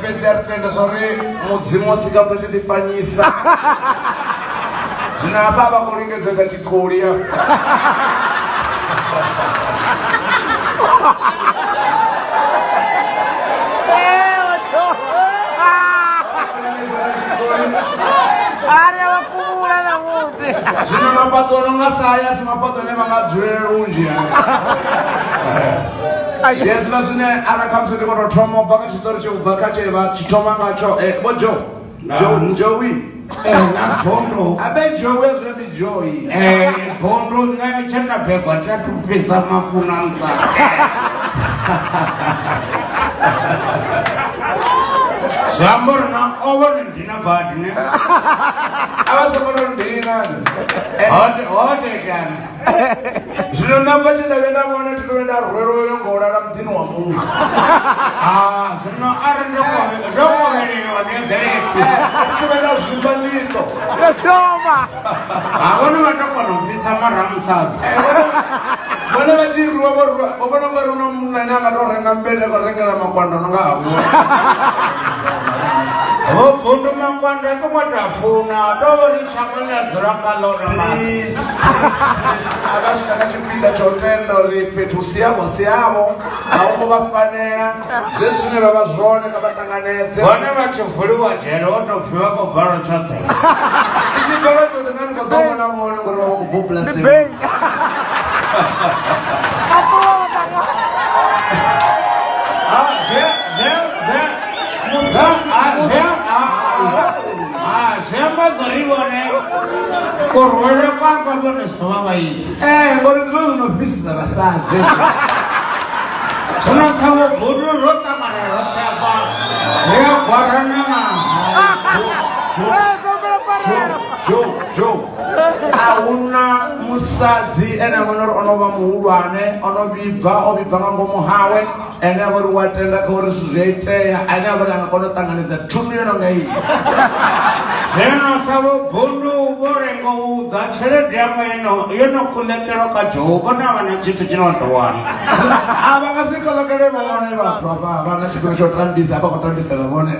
especial tenda sorry mudzimu sikapto chitifanyisa. Zvina baba kuringedza kachikoria. Zvino mapato nongasaya simapato nevangadzvere runji. Yesu vasine arakamsoti kototomo bva kachitori chekubva kacheva chitoma ngacho Vho Joe. Joey. Na Bundu. Abe Joe is really Joey. Bundu ngani chana beba tatupisa mafunanza. Sambor na over ndina badne. Abasokolo ndina. Ode kan. Zvino namba chindavenda mona tinoenda rwero yongora ramutini wa Mungu. Zvino ari ndokoverero negereke. Tinoenda zvimbanito. Yesoma. Avona vatokonobvisa maramusadzi. Vona vachirwa vona vari uno munani akatorenga mbele akarengera makwanda anonga havuwa. Bundu makwanda tomatafuna tovorishakanyadzira kalona. Please. Akasvika kachipinda chotenda uri petu siyavo auko vafanira zvezvine vavazvione kavatanganedze. Vana vachivhuriwa jero votobviwa kubvaro chote. Ichibvaro chote nanikatomona muone kuti vakubvubla zvembazorivone kurwere kwanga voneswa vaisi ngori ndizvo zvinobvisisa vasadzi zvinosavo bhuru rotamarerotapa regwaranana Joe. Hauna musadzi ene munori onova muhulwane obibva ngangomu hawe ene vari watenda kauri zvizoiteya ane vari angakonotanganidza tumiro ngei zvinosavo bhundu vorengo udza tshelede yamwe yonokulekero kajehovha navana chitu chinotowana avakasikolokelwe vaone vathu apa vana chipiro chotambisa apa kutambisa vavone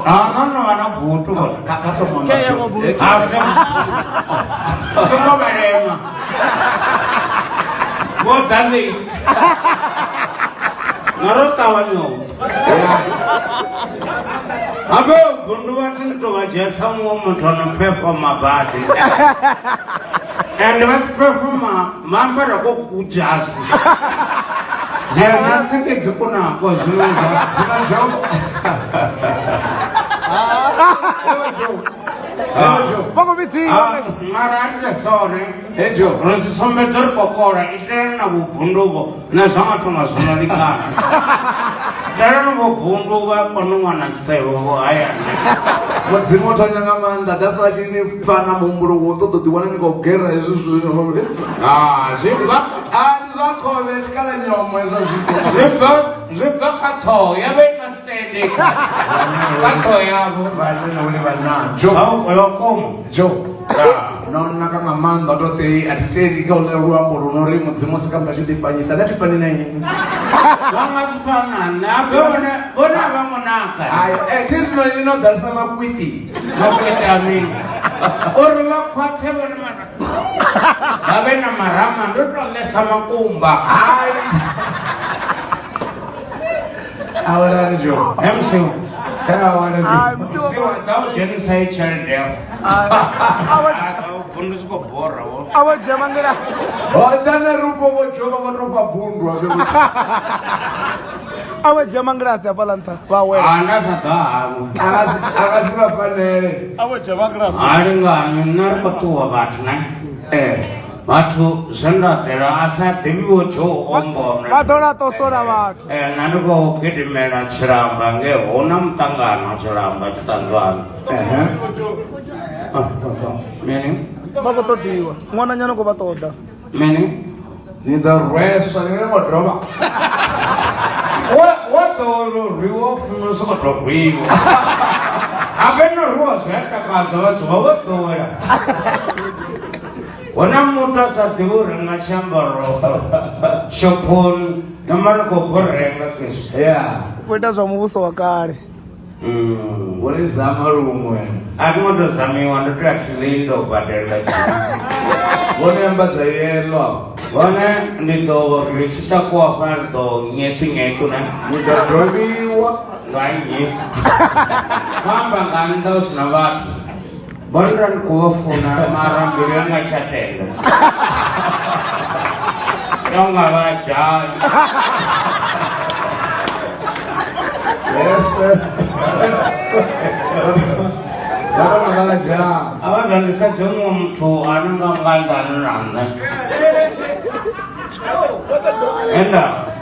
anono vana bhutu singoverema vodhali narotavanyou abe Bundu vatintovajesa mumuthu anoperforma badi and vachiperforma mambara kokujasi zvenasekedzi kunako zvinozva marandesore rosisombedzori kokora itirana vubhunduvo nezvamatomazvinolikana darano vubhundu vakonon'wana chisevovo hayani mudzimu otonyanga manda that's why chini fana mumburo wotototiwana nikogera izvi zvino ndizvakhove chikala nyomo zvibva kathoya vekastendeka kathoyavo vanone vanajoyokomo nonaka mamanda atotei atiterika ule ruambo runori mudzimu sikamba chitifanyisa datifani nini vangatifanana vona vamonaka tizinodalisa makwiti amini uri vakwate vona vave na marama ndotolesa makumba awararijo emsiu siwadzaujenisayi chelede yavo Bundu sikobhora wo avajamangira dana rupo Vho Joe vakatopa Bundu avajamangira dzapalanta vawe anasagahamu akasivafanele avajamangira alingani narikotuwa vathu na vathu zvendatera asadivi Vho Joe ombone vatora tosora vathu nandikogidimela chiramba ngehuna mutangano chiramba chitanzwana meaning vakotodiwa n'wana nyana ko va toda meaning nidorwesa ninegodroba watororiwa funo sokodorwiwa avenoriwa zvetakaza vadziva votora wona mutu asadivi urenga chiambaro shoponi namarikogorenga kesi kuita zva muvuso wa kale What is Zamarum? I want to sami want to actually do better like What number the yellow? one nito register ko par do ngeti na With the Robbie, what? Lagi. Mamba gandos na wat. Beneran ko phone marang bilang ngacatel. Yang ngawaca. Yes, sir. Awak dan kita jengum tu anu ngamgal dan randa. Enak.